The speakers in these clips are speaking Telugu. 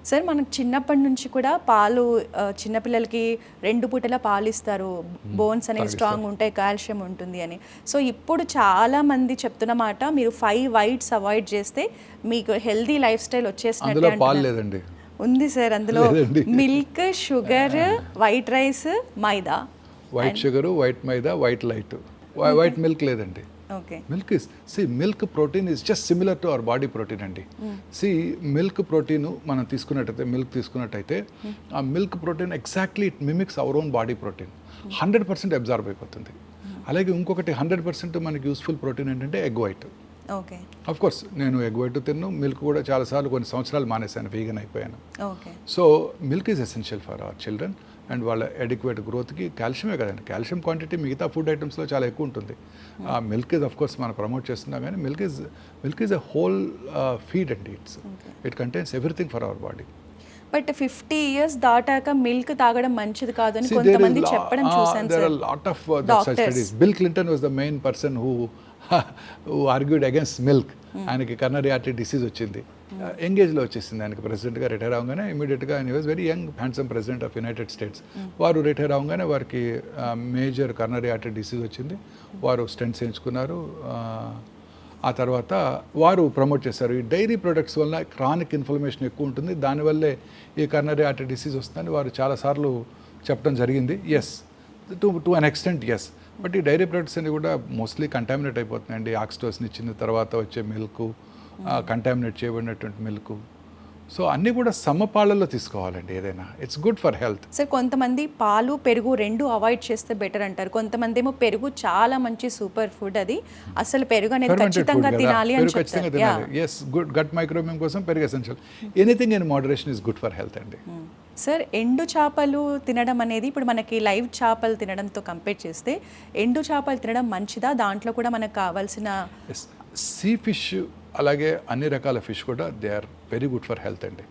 సార్ మనకు చిన్నప్పటి నుంచి కూడా పాలు చిన్నపిల్లలకి 2 పూటల పాలిస్తారు. బోన్స్ అనేవి స్ట్రాంగ్ ఉంటాయి, కాల్షియం ఉంటుంది అని. సో ఇప్పుడు చాలా మంది చెప్తున్న మాట, మీరు 5 వైట్స్ అవాయిడ్ చేస్తే మీకు హెల్తీ లైఫ్ స్టైల్ వచ్చేసినట్టే అందులో పాలు లేదండి. ఉంది సార్, అందులో మిల్క్, షుగర్, వైట్ రైస్, మైదా. వైట్ షుగర్, వైట్ మైదా, వైట్ లైట్. వైట్ మిల్క్ లేదండి. Milk is milk protein is just similar to our body protein అండి. మిల్క్ ప్రోటీన్ మనం తీసుకున్నట్టయితే ఆ milk protein exactly it mimics our own body protein. 100% absorb అయిపోతుంది. అలాగే ఇంకొకటి 100% మనకి యూస్ఫుల్ ప్రోటీన్ ఏంటంటే ఎగ్ వైట్. అఫ్ కోర్స్ నేను ఎగ్ వైట్ తిన్ను, మిల్క్ కూడా చాలాసార్లు కొన్ని సంవత్సరాలు మానేశాను, వీగన్ అయిపోయాను. So milk is essential for our children and వాళ్ళ అడిక్వేట్ గ్రోత్కి. కాల్షియమే కదండి, కాల్షియం క్వాంటిటీ మిగతా ఫుడ్ ఐటమ్స్లో చాలా ఎక్కువ ఉంటుంది. మిల్క్ ఇస్ అఫ్ కోర్స్ మనం ప్రమోట్ చేస్తున్నాం, కానీ milk is a whole feed అండి. It contains everything for our body. But 50 years దాటాక మిల్క్ తాగడం మంచిది కాదు అని కొంతమంది చెప్పడం చూసాను sir. There are a lot of such studies. Bill Clinton was the main person who argued against milk. ఆయనకి కర్నరీ ఆర్టరీ డిసీజ్ వచ్చింది, ఎంగేజ్లో వచ్చేసింది. ఆయనకి ప్రెసిడెంట్గా రిటైర్ అవగానే ఇమీడియట్గా ఆయన was very young handsome president of United states. వారు రిటైర్ అవగానే వారికి మేజర్ కర్నరీ ఆర్టరీ డిసీజ్ వచ్చింది. వారు స్టెంట్స్ వేయించుకున్నారు. ఆ తర్వాత వారు ప్రమోట్ చేశారు, ఈ డైరీ ప్రొడక్ట్స్ వల్ల క్రానిక్ ఇన్ఫ్లమేషన్ ఎక్కువ ఉంటుంది, దానివల్లే ఈ కర్నరీ ఆర్టరీ డిసీజ్ వస్తుందని వారు చాలాసార్లు చెప్పడం జరిగింది. Yes, to an extent yes. But ఈ డైరీ ప్రొడక్ట్స్ అన్ని కూడా మోస్ట్లీ కంటామినేట్ అయిపోతున్నాయండి. ఆక్సిటోసిన్ ఇచ్చిన తర్వాత వచ్చే మిల్క్, కంటామినేట్ చేయబడినటువంటి మిల్క్. సో అన్నీ కూడా సమపాళ్ళలో తీసుకోవాలండి ఏదైనా. It's good for health. Sir కొంతమంది పాలు, పెరుగు 2 అవాయిడ్ చేస్తే బెటర్ అంటారు. కొంతమంది ఏమో పెరుగు చాలా మంచి సూపర్ ఫుడ్, అది అసలు పెరుగు అనేది ఖచ్చితంగా తినాలి అని చెప్తారు. ఎస్, గుడ్ గట్ మైక్రోబియం కోసం పెరుగు essential. Anything in moderation is good for health అండి. సార్ ఎండు చేపలు తినడం అనేది ఇప్పుడు మనకి లైవ్ చేపలు తినడంతో కంపేర్ చేస్తే ఎండు చేపలు తినడం మంచిదా? దాంట్లో కూడా మనకు కావాల్సిన సీ ఫిష్ అలాగే అన్ని రకాల ఫిష్ కూడా they are very good for health అండి.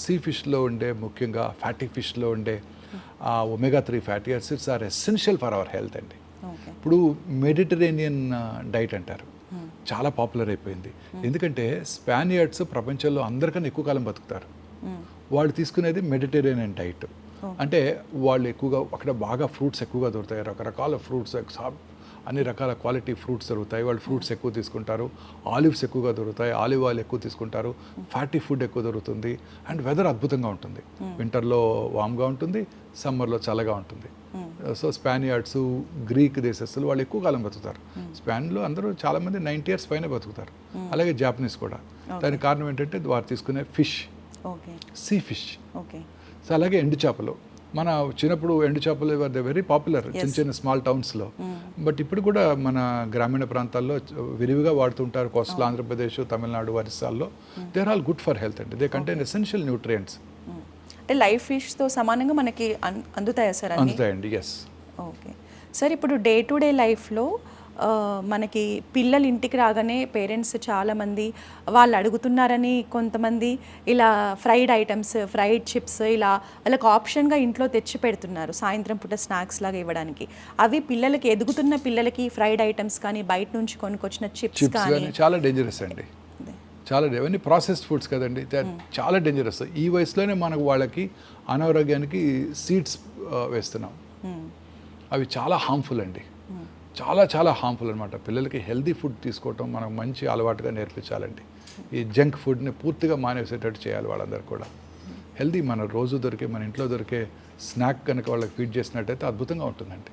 సీ ఫిష్లో ఉండే ముఖ్యంగా ఫ్యాటీ ఫిష్లో ఉండే omega 3 fatty acids are essential for our health అండి. ఇప్పుడు మెడిటరేనియన్ డైట్ అంటారు, చాలా పాపులర్ అయిపోయింది. ఎందుకంటే స్పానియర్డ్స్ ప్రపంచంలో అందరికన్నా ఎక్కువ కాలం బతుకుతారు. వాళ్ళు తీసుకునేది మెడిటరేనియన్ డైట్. అంటే వాళ్ళు ఎక్కువగా అక్కడ బాగా ఫ్రూట్స్ ఎక్కువగా దొరుకుతాయి, రకరకాల ఫ్రూట్స్, అన్ని రకాల క్వాలిటీ ఫ్రూట్స్ దొరుకుతాయి. వాళ్ళు ఫ్రూట్స్ ఎక్కువ తీసుకుంటారు, ఆలివ్స్ ఎక్కువగా దొరుకుతాయి, ఆలివ్ ఆయిల్ ఎక్కువ తీసుకుంటారు, ఫ్యాటీ ఫుడ్ ఎక్కువ దొరుకుతుంది. అండ్ వెదర్ అద్భుతంగా ఉంటుంది, వింటర్లో వామ్గా ఉంటుంది, సమ్మర్లో చల్లగా ఉంటుంది. సో స్పానియార్డ్స్, గ్రీక్ దేశస్తులు వాళ్ళు ఎక్కువ కాలం బతుకుతారు. స్పాన్లో అందరూ చాలామంది 90 years పైన బతుకుతారు. అలాగే జాపనీస్ కూడా. దానికి కారణం ఏంటంటే వారు తీసుకునే ఫిష్, సీ ఫిష్. సో అలాగే ఎండు చేపలు, మన చిన్నప్పుడు ఎండు చేపలు దే వెరీ పాపులర్ చిన్న చిన్న స్మాల్ టౌన్స్లో. బట్ ఇప్పుడు కూడా మన గ్రామీణ ప్రాంతాల్లో విరివిగా వాడుతుంటారు. కోస్టల్ ఆంధ్రప్రదేశ్, తమిళనాడు, ఒరిస్సాల్లో they are all good for health అండి. They contain essential nutrients. అంటే లైవ్ ఫిష్తో సమానంగా మనకి అందుతాయా సార్? అందుతాయండి, ఎస్. ఓకే సార్, ఇప్పుడు డే టు డే లైఫ్లో మనకి పిల్లలు ఇంటికి రాగానే పేరెంట్స్ చాలామంది వాళ్ళు అడుగుతున్నారని కొంతమంది ఇలా ఫ్రైడ్ ఐటమ్స్, ఫ్రైడ్ చిప్స్ ఇలా వాళ్ళకి ఆప్షన్గా ఇంట్లో తెచ్చి పెడుతున్నారు సాయంత్రం పూట స్నాక్స్ లాగా ఇవ్వడానికి. అవి పిల్లలకి, ఎదుగుతున్న పిల్లలకి ఫ్రైడ్ ఐటమ్స్ కానీ బయట నుంచి కొనుక్కొచ్చిన చిప్స్ కానీ చాలా డేంజరస్ అండి. చాలా అవన్నీ ప్రాసెస్డ్ ఫుడ్స్ కదండి, చాలా డేంజరస్. ఈ వయసులోనే మనకు వాళ్ళకి అనారోగ్యానికి సీడ్స్ వేస్తున్నాం. అవి చాలా హార్మ్ఫుల్ అండి, చాలా చాలా హార్మ్ఫుల్ అనమాట. పిల్లలకి హెల్దీ ఫుడ్ తీసుకోవటం మనం మంచి అలవాటుగా నేర్పించాలండి. ఈ జంక్ ఫుడ్ని పూర్తిగా మానేసేటట్టు చేయాలి వాళ్ళందరూ కూడా. హెల్దీ మన రోజు దొరికే, మన ఇంట్లో దొరికే స్నాక్ కనుక వాళ్ళకి ఫీడ్ చేసినట్టయితే అద్భుతంగా ఉంటుందండి.